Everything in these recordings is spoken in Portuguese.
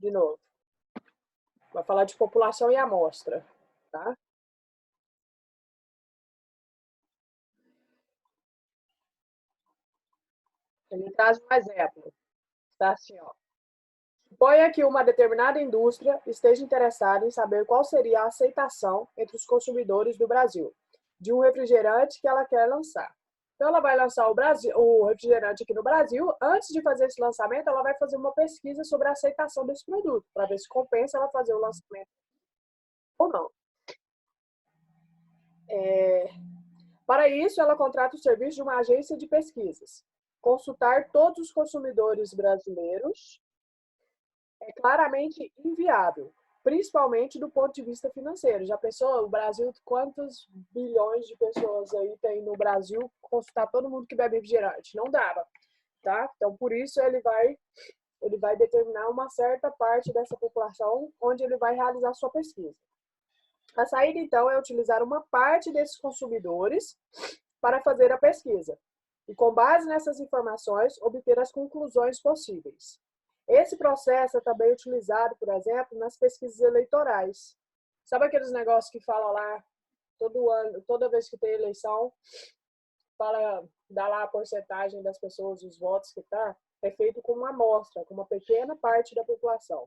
de novo. Vai falar de população e amostra, tá? Ele traz um exemplo, tá assim, ó. Suponha que uma determinada indústria esteja interessada em saber qual seria a aceitação entre os consumidores do Brasil de um refrigerante que ela quer lançar. Então, ela vai lançar o refrigerante aqui no Brasil. Antes de fazer esse lançamento, ela vai fazer uma pesquisa sobre a aceitação desse produto, para ver se compensa ela fazer o lançamento ou não. Para isso, ela contrata o serviço de uma agência de pesquisas. Consultar todos os consumidores brasileiros é claramente inviável, principalmente do ponto de vista financeiro. Já pensou, o Brasil, quantos bilhões de pessoas aí tem no Brasil, consultar todo mundo que bebe refrigerante? Não dava, tá? Então, por isso, ele vai determinar uma certa parte dessa população onde ele vai realizar sua pesquisa. A saída, então, é utilizar uma parte desses consumidores para fazer a pesquisa e, com base nessas informações, obter as conclusões possíveis. Esse processo é também utilizado, por exemplo, nas pesquisas eleitorais. Sabe aqueles negócios que falam lá todo ano, toda vez que tem eleição, dá lá a porcentagem das pessoas, os votos que tá? É feito com uma amostra, com uma pequena parte da população.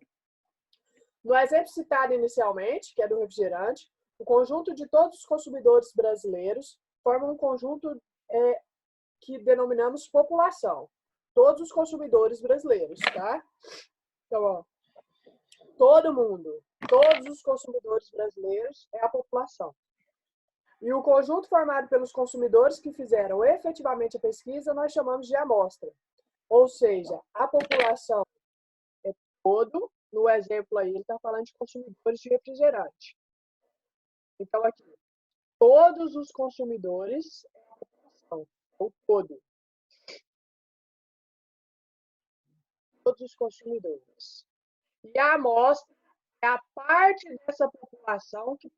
No exemplo citado inicialmente, que é do refrigerante, o conjunto de todos os consumidores brasileiros forma um conjunto que denominamos população. Todos os consumidores brasileiros, tá? Então, ó, todo mundo, todos os consumidores brasileiros é a população. E o conjunto formado pelos consumidores que fizeram efetivamente a pesquisa, nós chamamos de amostra. Ou seja, a população é todo, no exemplo aí, ele está falando de consumidores de refrigerante. Então, aqui, todos os consumidores é a população, ou todo. Todos os consumidores. E a amostra é a parte dessa população que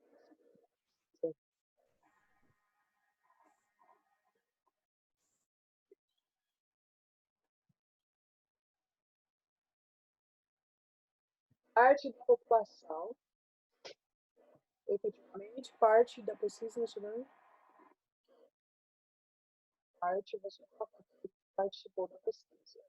parte da população, efetivamente, parte da pesquisa nacional, parte você participou da pesquisa.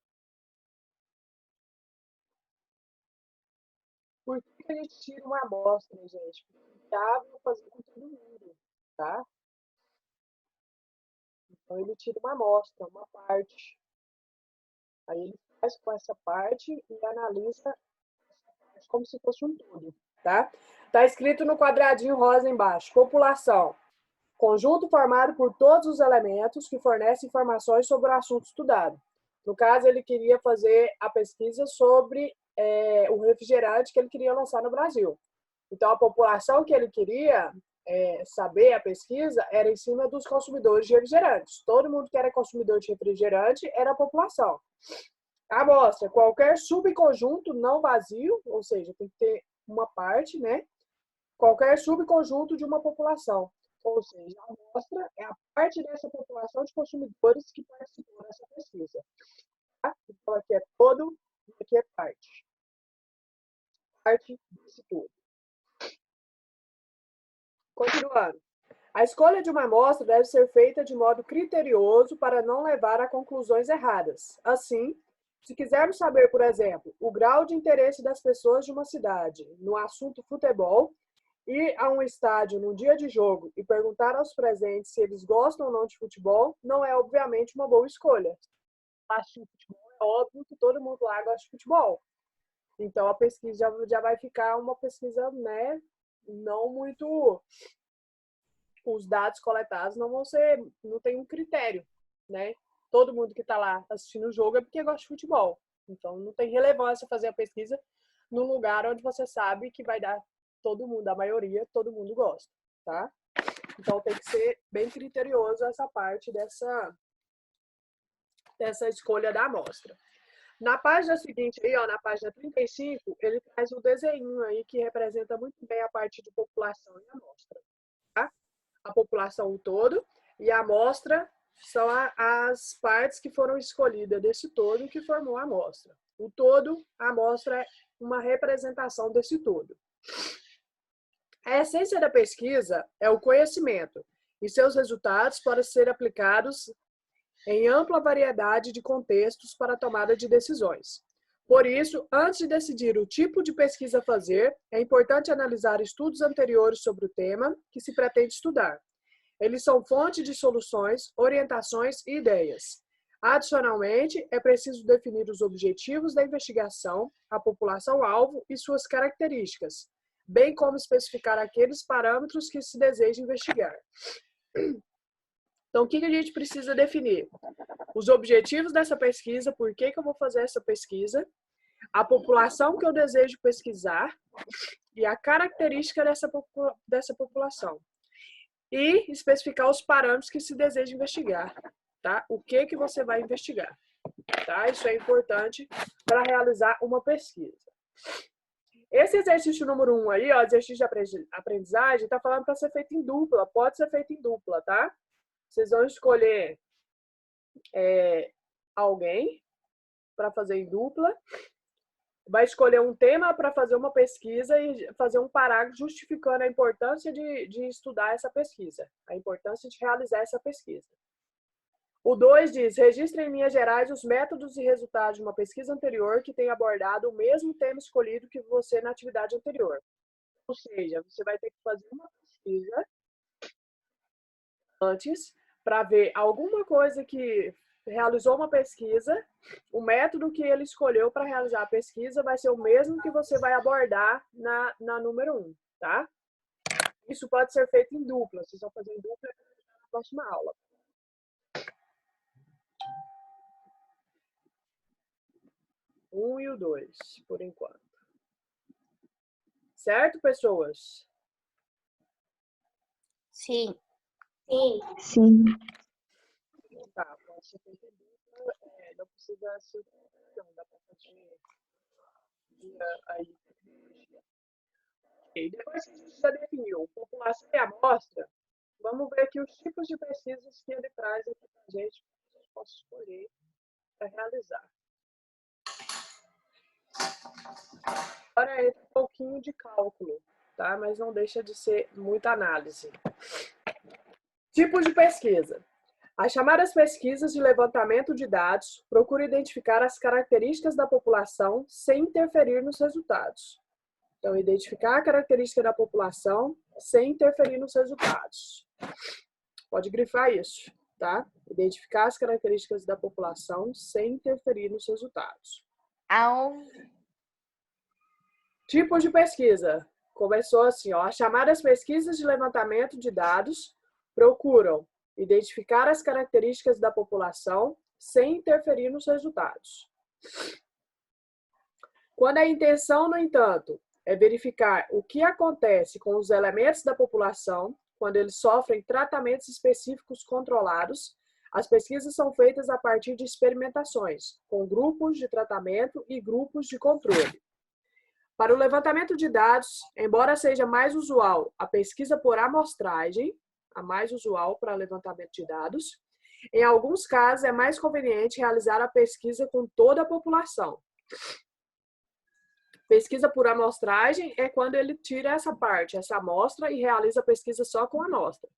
Por que a gente tira uma amostra, gente? Porque dá para fazer com todo mundo, tá? Então, ele tira uma amostra, uma parte. Aí ele faz com essa parte e analisa como se fosse um todo, tá? Tá escrito no quadradinho rosa embaixo, população. Conjunto formado por todos os elementos que fornecem informações sobre o assunto estudado. No caso, ele queria fazer a pesquisa sobre o refrigerante que ele queria lançar no Brasil. Então, a população que ele queria saber, a pesquisa, era em cima dos consumidores de refrigerantes. Todo mundo que era consumidor de refrigerante era a população. A amostra, qualquer subconjunto não vazio, ou seja, tem que ter uma parte, né? Qualquer subconjunto de uma população. Ou seja, a amostra é a parte dessa população de consumidores que participou dessa pesquisa. Tá? Então, aqui é todo e aqui é parte. Parte desse todo. Continuando. A escolha de uma amostra deve ser feita de modo criterioso para não levar a conclusões erradas. Assim, se quisermos saber, por exemplo, o grau de interesse das pessoas de uma cidade no assunto futebol, ir a um estádio num dia de jogo e perguntar aos presentes se eles gostam ou não de futebol não é, obviamente, uma boa escolha. Acho que futebol é óbvio que todo mundo lá gosta de futebol. Então, a pesquisa já vai ficar uma pesquisa, né, não muito... Os dados coletados não vão ser... Não tem um critério, né? Todo mundo que está lá assistindo o jogo é porque gosta de futebol. Então, não tem relevância fazer a pesquisa num lugar onde você sabe que vai dar todo mundo, a maioria, todo mundo gosta, tá? Então tem que ser bem criterioso essa parte dessa escolha da amostra. Na página seguinte aí, ó, na página 35, ele traz um desenho aí que representa muito bem a parte de população e amostra, tá? A população todo e a amostra são as partes que foram escolhidas desse todo que formou a amostra. O todo, a amostra é uma representação desse todo. A essência da pesquisa é o conhecimento, e seus resultados podem ser aplicados em ampla variedade de contextos para a tomada de decisões. Por isso, antes de decidir o tipo de pesquisa a fazer, é importante analisar estudos anteriores sobre o tema que se pretende estudar. Eles são fonte de soluções, orientações e ideias. Adicionalmente, é preciso definir os objetivos da investigação, a população-alvo e suas características, bem como especificar aqueles parâmetros que se deseja investigar. Então, o que a gente precisa definir? Os objetivos dessa pesquisa, por que eu vou fazer essa pesquisa, a população que eu desejo pesquisar e a característica dessa população. E especificar os parâmetros que se deseja investigar, tá? O que você vai investigar, tá? Isso é importante para realizar uma pesquisa. Esse exercício número 1 aí, ó, exercício de aprendizagem, está falando para ser feito em dupla, pode ser feito em dupla, tá? Vocês vão escolher alguém para fazer em dupla, vai escolher um tema para fazer uma pesquisa e fazer um parágrafo justificando a importância de estudar essa pesquisa, a importância de realizar essa pesquisa. O 2 diz, registre em linhas gerais os métodos e resultados de uma pesquisa anterior que tenha abordado o mesmo tema escolhido que você na atividade anterior. Ou seja, você vai ter que fazer uma pesquisa antes para ver alguma coisa que realizou uma pesquisa, o método que ele escolheu para realizar a pesquisa vai ser o mesmo que você vai abordar na número 1, tá? Isso pode ser feito em dupla, vocês vão fazer em dupla na próxima aula. Um e o 2, por enquanto. Certo, pessoas? Sim. Sim. Sim. Tá, pode ser feito em dupla, não precisa ser, não, dá para fazer aí. E depois que a gente já definiu população e amostra, vamos ver aqui os tipos de pesquisas que ele traz aqui para a gente possa escolher para realizar. Agora entra um pouquinho de cálculo, tá? Mas não deixa de ser muita análise. Tipos de pesquisa. As chamadas pesquisas de levantamento de dados procuram identificar as características da população sem interferir nos resultados. Então, identificar a característica da população sem interferir nos resultados. Pode grifar isso, tá? Identificar as características da população sem interferir nos resultados. Tipos de pesquisa. Começou assim, ó. As chamadas pesquisas de levantamento de dados procuram identificar as características da população sem interferir nos resultados. Quando a intenção, no entanto, é verificar o que acontece com os elementos da população quando eles sofrem tratamentos específicos controlados, as pesquisas são feitas a partir de experimentações, com grupos de tratamento e grupos de controle. Para o levantamento de dados, embora seja mais usual a pesquisa por amostragem, a mais usual para levantamento de dados, em alguns casos é mais conveniente realizar a pesquisa com toda a população. Pesquisa por amostragem é quando ele tira essa parte, essa amostra, e realiza a pesquisa só com a amostra.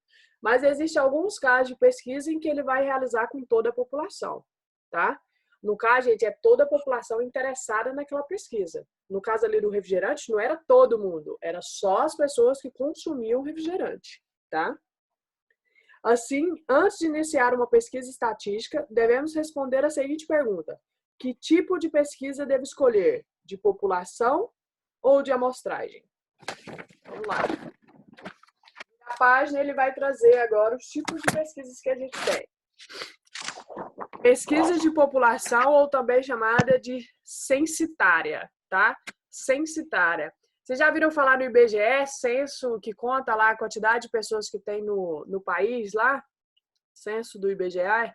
Mas existem alguns casos de pesquisa em que ele vai realizar com toda a população, tá? No caso, gente, é toda a população interessada naquela pesquisa. No caso ali do refrigerante, não era todo mundo, era só as pessoas que consumiam refrigerante, tá? Assim, antes de iniciar uma pesquisa estatística, devemos responder a seguinte pergunta: que tipo de pesquisa devo escolher? De população ou de amostragem? Vamos lá. Na página, ele vai trazer agora os tipos de pesquisas que a gente tem. Pesquisa de população, ou também chamada de censitária, tá? Censitária. Vocês já viram falar no IBGE, censo que conta lá a quantidade de pessoas que tem no país lá? Censo do IBGE?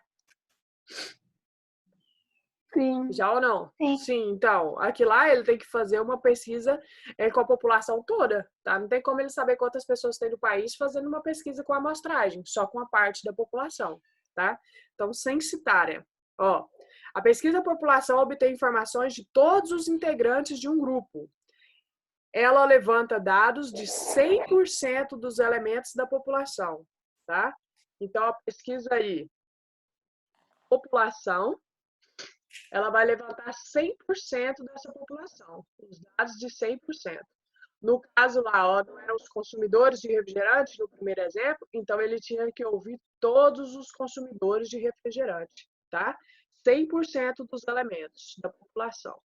Sim. Já ou não? Sim. Sim, então, aqui lá ele tem que fazer uma pesquisa com a população toda, tá? Não tem como ele saber quantas pessoas tem no país fazendo uma pesquisa com amostragem, só com a parte da população, tá? Então, censitária. Ó, a pesquisa população obtém informações de todos os integrantes de um grupo. Ela levanta dados de 100% dos elementos da população, tá? Então, a pesquisa aí, população, ela vai levantar 100% dessa população, os dados de 100%. No caso lá, ó, não eram os consumidores de refrigerante, no primeiro exemplo, então ele tinha que ouvir todos os consumidores de refrigerante, tá? 100% dos elementos da população.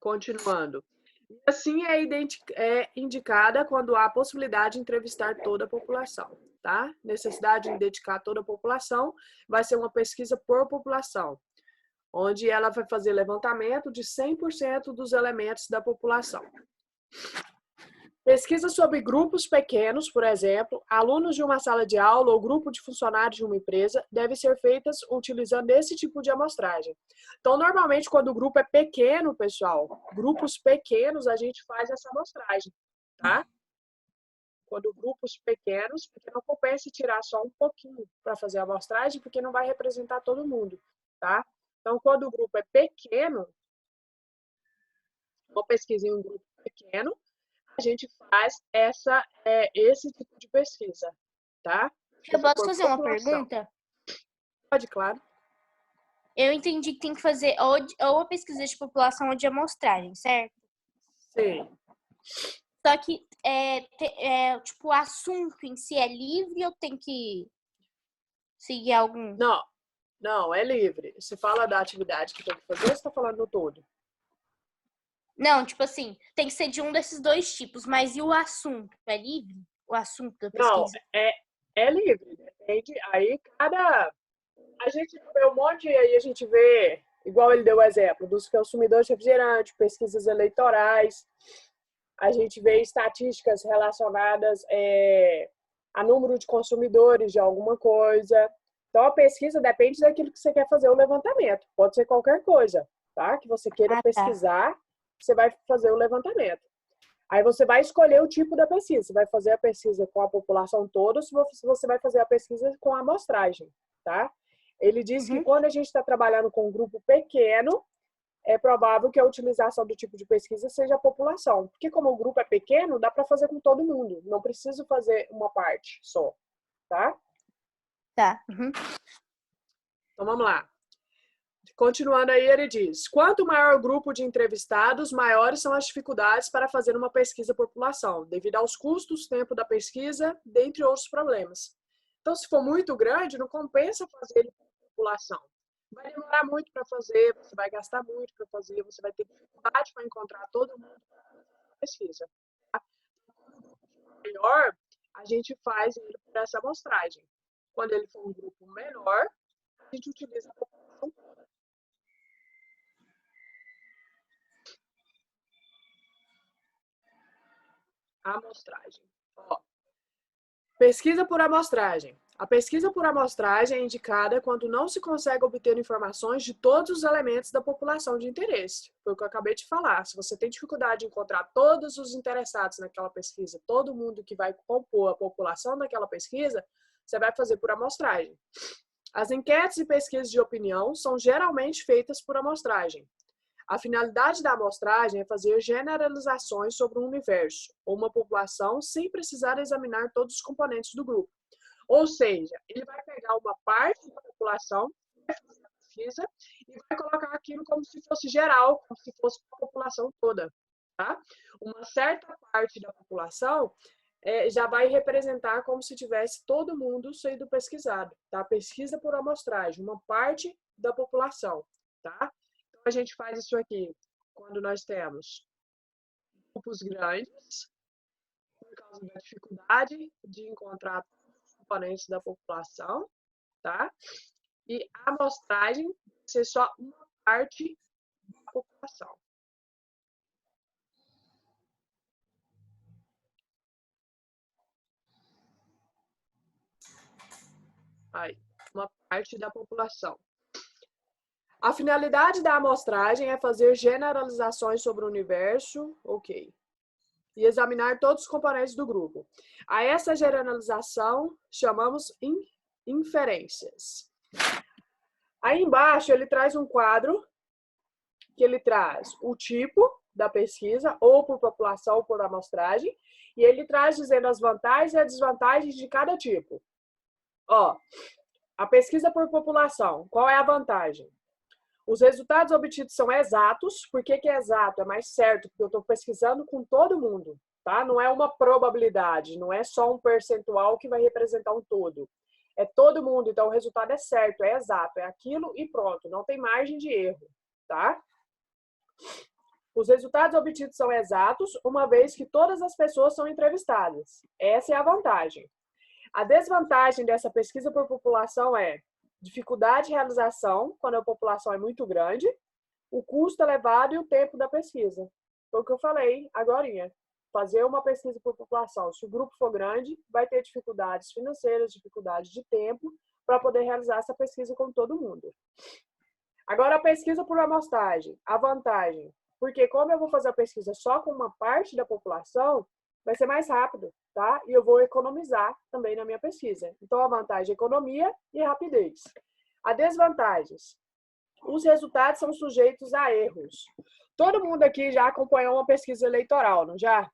Continuando. E assim é indicada quando há a possibilidade de entrevistar toda a população, tá? Necessidade de identificar toda a população, vai ser uma pesquisa por população, onde ela vai fazer levantamento de 100% dos elementos da população. Pesquisa sobre grupos pequenos, por exemplo, alunos de uma sala de aula ou grupo de funcionários de uma empresa, devem ser feitas utilizando esse tipo de amostragem. Então, normalmente, quando o grupo é pequeno, pessoal, grupos pequenos, a gente faz essa amostragem, tá? Quando grupos pequenos, porque não compensa tirar só um pouquinho para fazer a amostragem, porque não vai representar todo mundo, tá? Então, quando o grupo é pequeno, uma pesquisa em um grupo pequeno, a gente faz esse tipo de pesquisa, tá? Eu Pesquisa posso por fazer uma população. pergunta? Pode, claro. Eu entendi que tem que fazer ou a pesquisa de população ou de amostragem, certo? Sim. Só que, tipo, o assunto em si é livre ou tem que seguir algum? Não, é livre. Se fala da atividade que tem que fazer, você está falando do todo. Não, tipo assim, tem que ser de um desses dois tipos, mas e o assunto? É livre? O assunto da Não, pesquisa? é livre. Depende. Aí a gente vê um monte, aí a gente vê, igual ele deu o exemplo, dos consumidores de refrigerante, pesquisas eleitorais, a gente vê estatísticas relacionadas a número de consumidores de alguma coisa. Então, a pesquisa depende daquilo que você quer fazer o levantamento. Pode ser qualquer coisa, tá? Que você queira Ah, tá. pesquisar, você vai fazer o levantamento. Aí você vai escolher o tipo da pesquisa. Você vai fazer a pesquisa com a população toda, ou se você vai fazer a pesquisa com a amostragem, tá? Ele diz que Uhum. quando a gente está trabalhando com um grupo pequeno, é provável que a utilização do tipo de pesquisa seja a população. Porque como o grupo é pequeno, dá para fazer com todo mundo. Não preciso fazer uma parte só, tá? Tá. Uhum. Então vamos lá. Continuando aí, ele diz: quanto maior o grupo de entrevistados, maiores são as dificuldades para fazer uma pesquisa por população, devido aos custos, tempo da pesquisa, dentre outros problemas. Então, se for muito grande, não compensa fazer ele por população. Vai demorar muito para fazer, você vai gastar muito para fazer, você vai ter dificuldade para encontrar todo mundo para pesquisa. Melhor, a gente faz ele por essa amostragem. Quando ele for um grupo menor, a gente utiliza a população. Amostragem. Ó, pesquisa por amostragem. A pesquisa por amostragem é indicada quando não se consegue obter informações de todos os elementos da população de interesse. Foi o que eu acabei de falar. Se você tem dificuldade de encontrar todos os interessados naquela pesquisa, todo mundo que vai compor a população daquela pesquisa, você vai fazer por amostragem. As enquetes e pesquisas de opinião são geralmente feitas por amostragem. A finalidade da amostragem é fazer generalizações sobre um universo ou uma população sem precisar examinar todos os componentes do grupo. Ou seja, ele vai pegar uma parte da população, vai fazer a pesquisa e vai colocar aquilo como se fosse geral, como se fosse a população toda. Tá? Uma certa parte da população já vai representar como se tivesse todo mundo sendo pesquisado. Tá? Pesquisa por amostragem, uma parte da população. Tá? A gente faz isso aqui quando nós temos grupos grandes, por causa da dificuldade de encontrar os componentes da população, tá? E a amostragem ser só uma parte da população. Aí, uma parte da população. A finalidade da amostragem é fazer generalizações sobre o universo, ok. e examinar todos os componentes do grupo. A essa generalização chamamos inferências. Aí embaixo ele traz um quadro que ele traz o tipo da pesquisa, ou por população ou por amostragem, e ele traz dizendo as vantagens e as desvantagens de cada tipo. Ó, a pesquisa por população, qual é a vantagem? Os resultados obtidos são exatos. Por que é exato? É mais certo, porque eu estou pesquisando com todo mundo, tá? Não é uma probabilidade, não é só um percentual que vai representar um todo. É todo mundo, então o resultado é certo, é exato, é aquilo e pronto, não tem margem de erro, tá? Os resultados obtidos são exatos, uma vez que todas as pessoas são entrevistadas. Essa é a vantagem. A desvantagem dessa pesquisa por população é dificuldade de realização, quando a população é muito grande, o custo elevado e o tempo da pesquisa. Foi o que eu falei agorinha. Fazer uma pesquisa por população, se o grupo for grande, vai ter dificuldades financeiras, dificuldades de tempo, para poder realizar essa pesquisa com todo mundo. Agora, a pesquisa por amostragem. A vantagem, porque como eu vou fazer a pesquisa só com uma parte da população, vai ser mais rápido, tá? E eu vou economizar também na minha pesquisa. Então, a vantagem é economia e rapidez. A desvantagem, os resultados são sujeitos a erros. Todo mundo aqui já acompanhou uma pesquisa eleitoral, não já?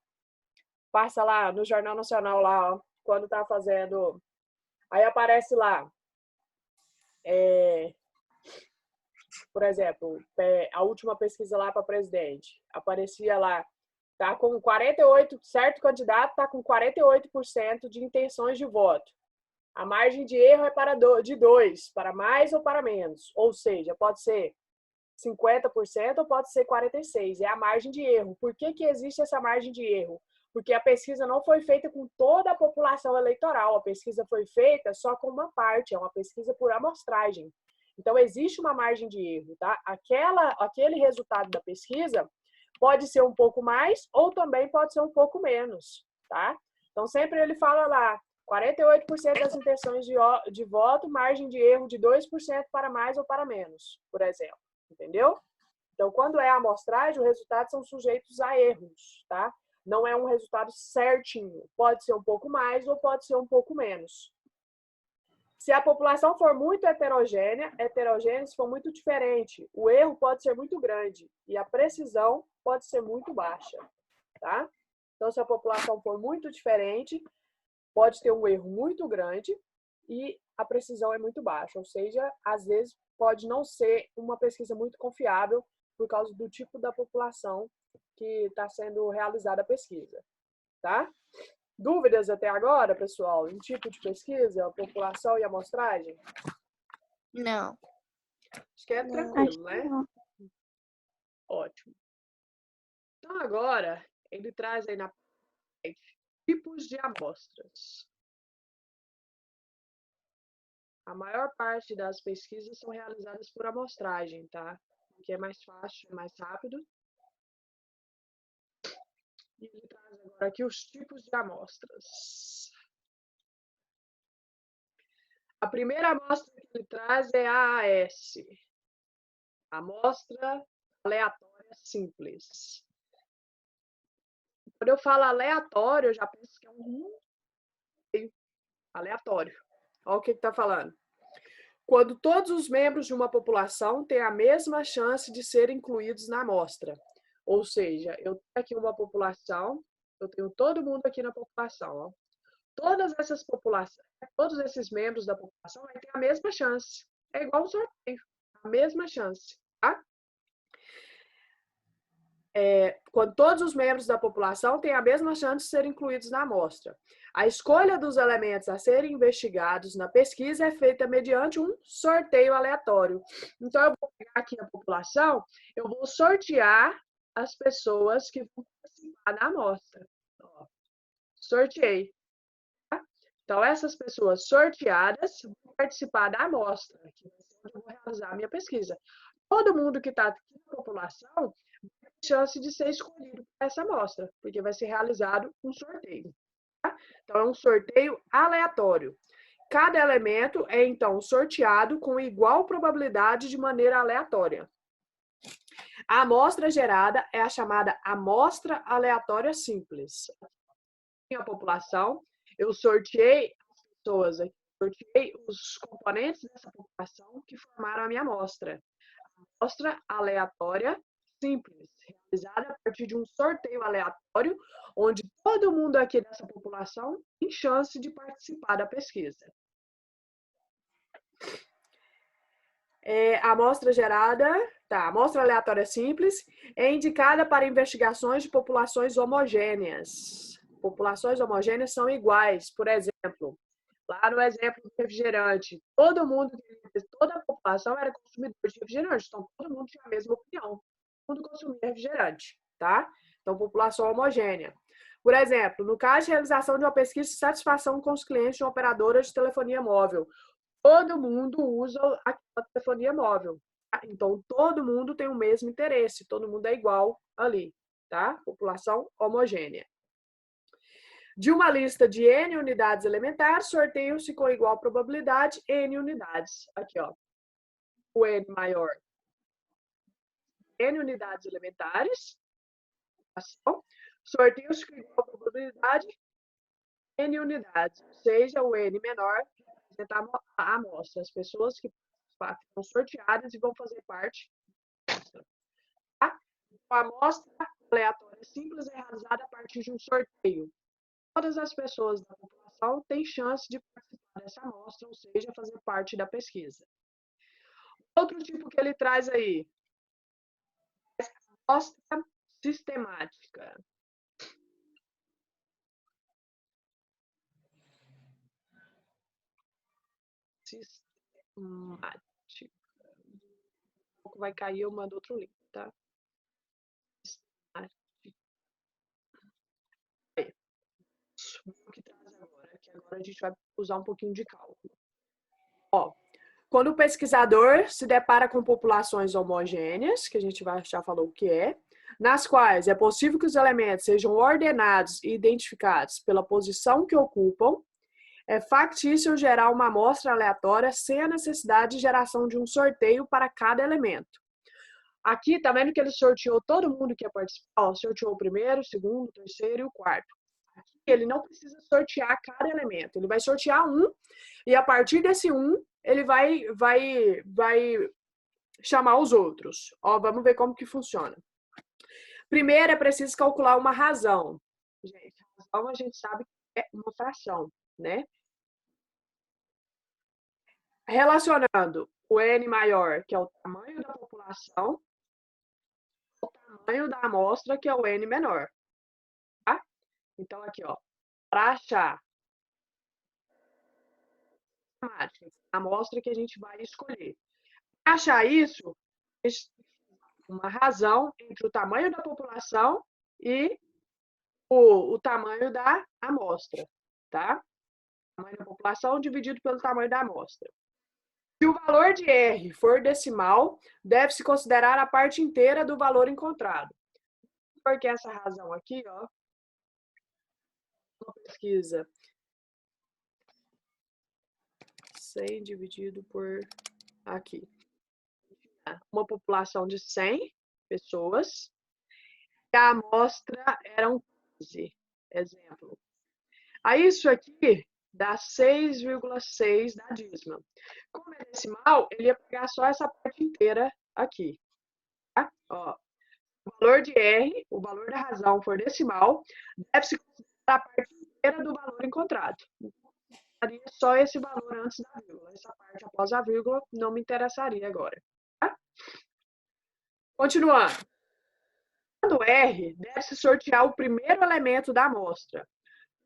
Passa lá no Jornal Nacional, lá, ó, quando tá fazendo... Aí aparece lá, por exemplo, a última pesquisa lá para presidente. Aparecia lá, tá com 48%, certo candidato está com 48% de intenções de voto. A margem de erro é de 2, para mais ou para menos. Ou seja, pode ser 50% ou pode ser 46%. É a margem de erro. Por que existe essa margem de erro? Porque a pesquisa não foi feita com toda a população eleitoral. A pesquisa foi feita só com uma parte. É uma pesquisa por amostragem. Então, existe uma margem de erro, tá? Aquele resultado da pesquisa pode ser um pouco mais ou também pode ser um pouco menos, tá? Então, sempre ele fala lá, 48% das intenções de voto, margem de erro de 2% para mais ou para menos, por exemplo, entendeu? Então, quando é a amostragem, os resultados são sujeitos a erros, tá? Não é um resultado certinho, pode ser um pouco mais ou pode ser um pouco menos. Se a população for muito heterogênea, se for muito diferente, o erro pode ser muito grande e a precisão pode ser muito baixa, tá? Então, se a população for muito diferente, pode ter um erro muito grande e a precisão é muito baixa, ou seja, às vezes pode não ser uma pesquisa muito confiável por causa do tipo da população que está sendo realizada a pesquisa, tá? Dúvidas até agora, pessoal, em tipo de pesquisa, a população e amostragem? Não. Acho que é tranquilo, né? Ótimo. Então, agora, ele traz aí na parte tipos de amostras. A maior parte das pesquisas são realizadas por amostragem, tá? Que é mais fácil, é mais rápido. E ele traz agora aqui os tipos de amostras. A primeira amostra que ele traz é a AS. Amostra aleatória simples. Quando eu falo aleatório, eu já penso que é um aleatório. Olha o que está falando. Quando todos os membros de uma população têm a mesma chance de serem incluídos na amostra. Ou seja, eu tenho aqui uma população, eu tenho todo mundo aqui na população. Ó. Todas essas populações, todos esses membros da população vai ter a mesma chance. É igual um sorteio, a mesma chance. Tá? Quando todos os membros da população têm a mesma chance de serem incluídos na amostra. A escolha dos elementos a serem investigados na pesquisa é feita mediante um sorteio aleatório. Então, eu vou pegar aqui a população, eu vou sortear as pessoas que vão participar da amostra. Ó, sorteei. Tá? Então, essas pessoas sorteadas vão participar da amostra, que vai ser onde eu vou realizar a minha pesquisa. Todo mundo que está aqui na população chance de ser escolhido para essa amostra, porque vai ser realizado um sorteio. Tá? Então, é um sorteio aleatório. Cada elemento é, então, sorteado com igual probabilidade de maneira aleatória. A amostra gerada é a chamada amostra aleatória simples. A população, eu sorteei as pessoas aqui, sorteei os componentes dessa população que formaram a minha amostra. Amostra aleatória simples, realizada a partir de um sorteio aleatório, onde todo mundo aqui dessa população tem chance de participar da pesquisa. A amostra gerada, a amostra aleatória simples, é indicada para investigações de populações homogêneas. Populações homogêneas são iguais, por exemplo, lá no exemplo do refrigerante, toda a população era consumidor de refrigerante, então todo mundo tinha a mesma opinião, todo mundo consumia refrigerante, tá? Então, população homogênea. Por exemplo, no caso de realização de uma pesquisa de satisfação com os clientes de uma operadora de telefonia móvel, todo mundo usa a telefonia móvel, tá? Então todo mundo tem o mesmo interesse, todo mundo é igual ali, tá? População homogênea. De uma lista de N unidades elementares, sorteiam-se com igual probabilidade N unidades. Aqui, ó. O N maior. N unidades elementares. Sorteiam-se com igual probabilidade N unidades. Ou seja, o N menor representa a amostra. As pessoas que são sorteadas e vão fazer parte da amostra. Tá? A amostra aleatória simples é realizada a partir de um sorteio. Todas as pessoas da população têm chance de participar dessa amostra, ou seja, fazer parte da pesquisa. Outro tipo que ele traz aí é a amostra sistemática. Sistemática. Um pouco vai cair, eu mando outro link, tá? O que traz agora, que agora a gente vai usar um pouquinho de cálculo. Ó, quando o pesquisador se depara com populações homogêneas, que a gente já falou o que é, nas quais é possível que os elementos sejam ordenados e identificados pela posição que ocupam, é factível gerar uma amostra aleatória sem a necessidade de geração de um sorteio para cada elemento. Aqui, tá vendo que ele sorteou todo mundo que ia participar? Ó, sorteou o primeiro, o segundo, o terceiro e o quarto. Aqui ele não precisa sortear cada elemento, ele vai sortear um, e a partir desse um, ele vai chamar os outros. Ó, vamos ver como que funciona. Primeiro é preciso calcular uma razão. Gente, razão a gente sabe que é uma fração, né? Relacionando o N maior, que é o tamanho da população, o tamanho da amostra, que é o N menor. Tá? Então, aqui, ó, para achar a amostra que a gente vai escolher. Para achar isso, uma razão entre o tamanho da população e o tamanho da amostra, tá? O tamanho da população dividido pelo tamanho da amostra. Se o valor de R for decimal, deve-se considerar a parte inteira do valor encontrado. Porque essa razão aqui, ó, uma pesquisa 100 dividido por aqui. Uma população de 100 pessoas, e a amostra eram 15, exemplo. Aí isso aqui dá 6,6 da dízima. Como é decimal, ele ia pegar só essa parte inteira aqui. Tá? Ó, o valor de R, o valor da razão for decimal, deve-se considerar a parte inteira do valor encontrado. Daria só esse valor antes da vírgula. Essa parte após a vírgula não me interessaria agora. Tá? Continuando. Quando R, deve-se sortear o primeiro elemento da amostra,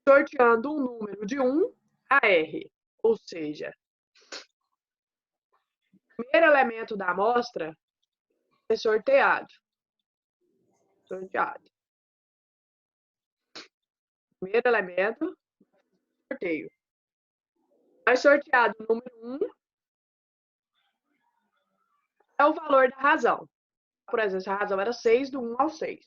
sorteando um número de 1 a R. Ou seja, o primeiro elemento da amostra é sorteado. Sorteado. Primeiro elemento, sorteio. Vai sorteado o número 1 é o valor da razão. Por exemplo, a razão era 6, do 1 ao 6.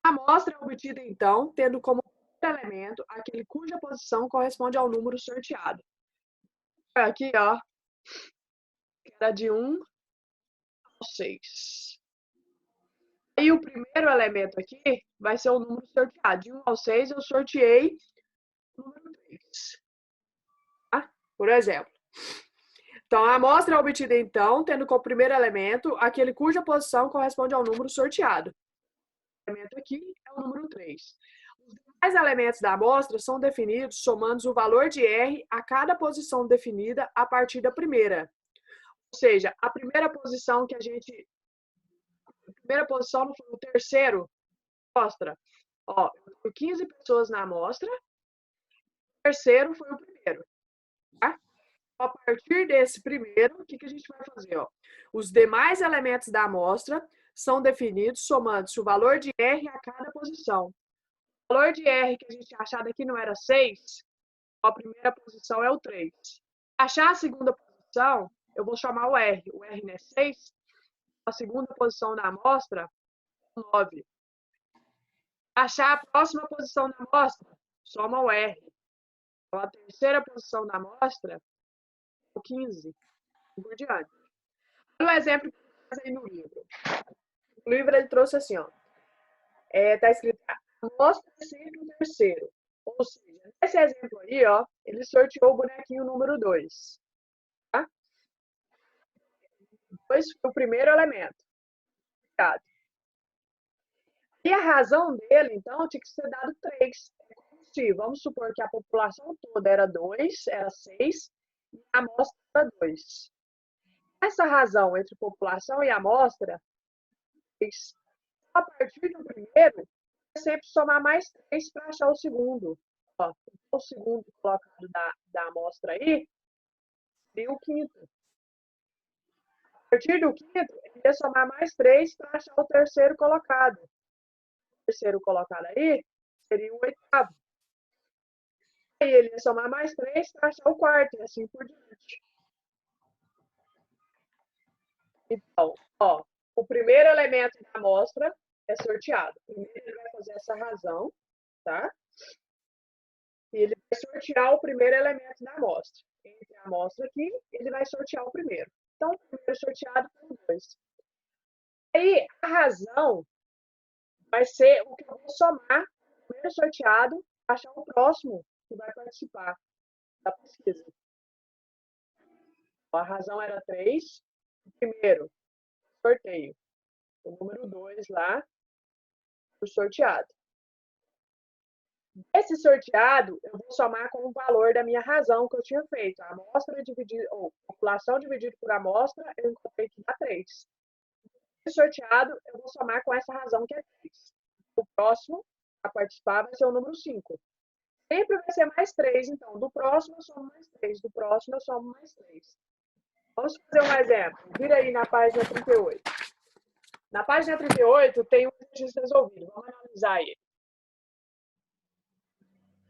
A amostra é obtida, então, tendo como elemento aquele cuja posição corresponde ao número sorteado. Aqui, ó, era de 1 ao 6. Aí o primeiro elemento aqui vai ser o número sorteado. De 1 ao 6, eu sorteei o número 3. Tá? Por exemplo. Então, a amostra é obtida, então, tendo como primeiro elemento aquele cuja posição corresponde ao número sorteado. O elemento aqui é o número 3. Os demais elementos da amostra são definidos somando o valor de R a cada posição definida a partir da primeira. Ou seja, a primeira posição que a gente... A primeira posição não foi o terceiro, amostra. Ó, 15 pessoas na amostra, o terceiro foi o primeiro. Tá? A partir desse primeiro, o que a gente vai fazer? Ó? Os demais elementos da amostra são definidos somando-se o valor de R a cada posição. O valor de R que a gente achava aqui não era 6, a primeira posição é o 3. Achar a segunda posição, eu vou chamar o R. O R não é 6. A segunda posição da amostra é 9. Achar a próxima posição da amostra, soma o R. Então, a terceira posição da amostra é o 15. E por diante. Um exemplo que eu fiz aí no livro. O livro ele trouxe assim, ó. Tá escrito, amostra sempre o terceiro. Ou seja, nesse exemplo aí, ó, ele sorteou o bonequinho número 2. Tá? 2 foi o primeiro elemento. E a razão dele, então, tinha que ser dado 3. Se, vamos supor que a população toda era 2, era 6, e a amostra era 2. Essa razão entre população e amostra, a partir do primeiro, é sempre somar mais 3 para achar o segundo. Ó, o segundo colocado da amostra aí, seria o quinto. A partir do quinto, ele ia somar mais 3 para achar o terceiro colocado. O terceiro colocado aí seria o oitavo. Aí ele ia somar mais 3 para achar o quarto, e assim por diante. Então, ó, o primeiro elemento da amostra é sorteado. Primeiro ele vai fazer essa razão, tá? E ele vai sortear o primeiro elemento da amostra. Entre a amostra aqui, ele vai sortear o primeiro. Então, o primeiro sorteado foi o 2. Aí, a razão vai ser o que eu vou somar o primeiro sorteado, achar o próximo que vai participar da pesquisa. A razão era 3. O primeiro, sorteio. O número 2 lá, o sorteado. Esse sorteado, eu vou somar com o valor da minha razão que eu tinha feito. A amostra dividida, ou população dividida por amostra, eu encontrei que dá 3. Esse sorteado, eu vou somar com essa razão que é 3. O próximo a participar vai ser o número 5. Sempre vai ser mais 3, então. Do próximo eu somo mais 3. Do próximo eu somo mais 3. Vamos fazer um exemplo. Vira aí na página 38. Na página 38 tem um exercício resolvido. Vamos analisar ele.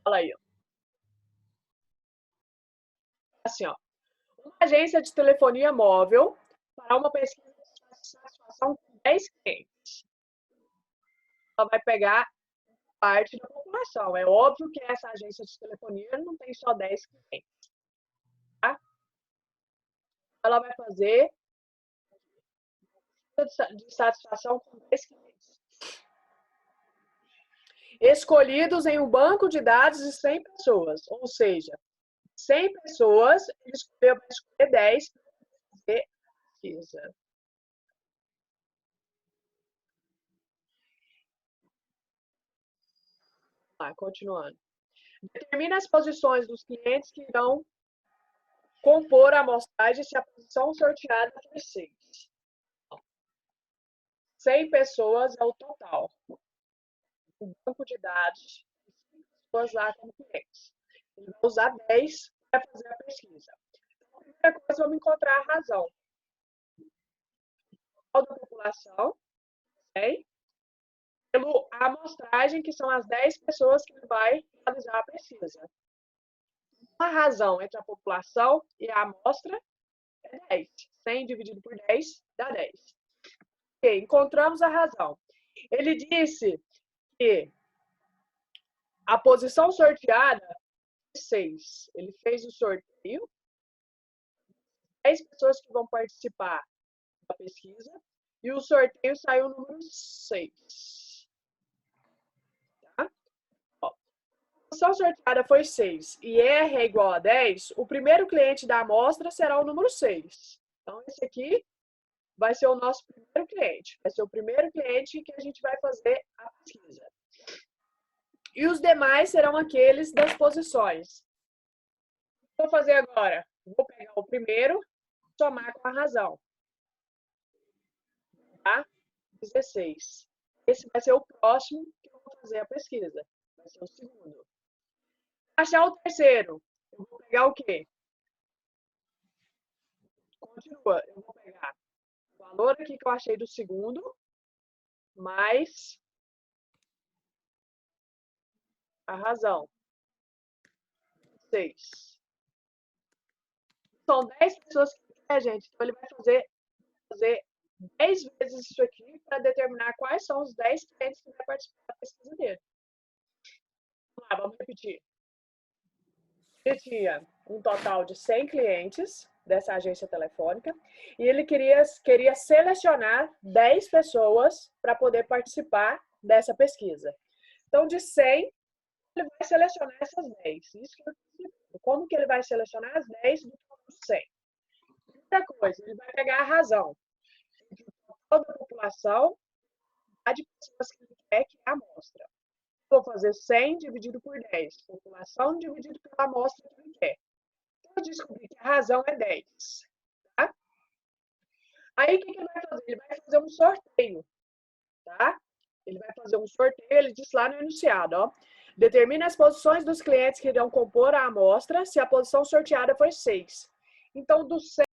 Olha aí, ó. Assim, ó. Uma agência de telefonia móvel para uma pesquisa de satisfação com 10 clientes. Ela vai pegar parte da população. É óbvio que essa agência de telefonia não tem só 10 clientes. Tá? Ela vai fazer de satisfação com 10 clientes. Escolhidos em um banco de dados de 100 pessoas. Ou seja, 100 pessoas, ele vai escolher 10 para fazer a pesquisa. Continuando. Determina as posições dos clientes que irão compor a amostragem se a posição sorteada for 6. 100 pessoas é o total. O banco de dados, 5 pessoas lá como clientes. Ele vai usar 10 para fazer a pesquisa. Então, a primeira coisa, vamos encontrar a razão. Total da população, 100, pela amostragem, que são as 10 pessoas que ele vai realizar a pesquisa. A razão entre a população e a amostra é 10. 100 dividido por 10 dá 10. Ok, encontramos a razão. Ele disse que a posição sorteada é 6. Ele fez o sorteio. 10 pessoas que vão participar da pesquisa e o sorteio saiu o número 6. Tá? Ó, a posição sorteada foi 6 e R é igual a 10, o primeiro cliente da amostra será o número 6. Então, esse aqui vai ser o nosso primeiro cliente. Vai ser o primeiro cliente que a gente vai fazer a pesquisa. E os demais serão aqueles das posições. O que eu vou fazer agora? Vou pegar o primeiro, somar com a razão. Tá? 16. Esse vai ser o próximo que eu vou fazer a pesquisa. Vai ser o segundo. Achar o terceiro, eu vou pegar o quê? Continua. Eu vou pegar o valor aqui que eu achei do segundo, mais a razão. 6. São 10 pessoas que quer, gente. Então, ele vai fazer 10 vezes isso aqui para determinar quais são os 10 clientes que vão participar da pesquisa dele. Vamos lá, vamos repetir. Ele tinha um total de 100 clientes dessa agência telefônica e ele queria selecionar 10 pessoas para poder participar dessa pesquisa. Então, de 100, ele vai selecionar essas 10. Isso que eu disse. Como que ele vai selecionar as 10 do total de 100? Outra coisa, ele vai pegar a razão. Toda a população, a de pessoas que ele quer que é a amostra. Vou fazer 100 dividido por 10. População dividido pela amostra que ele quer. Então, eu descobri que a razão é 10. Tá? Aí, o que ele vai fazer? Ele vai fazer um sorteio. Tá? Ele vai fazer um sorteio, ele diz lá no enunciado, ó. Determina as posições dos clientes que irão compor a amostra se a posição sorteada for 6. Então, do 100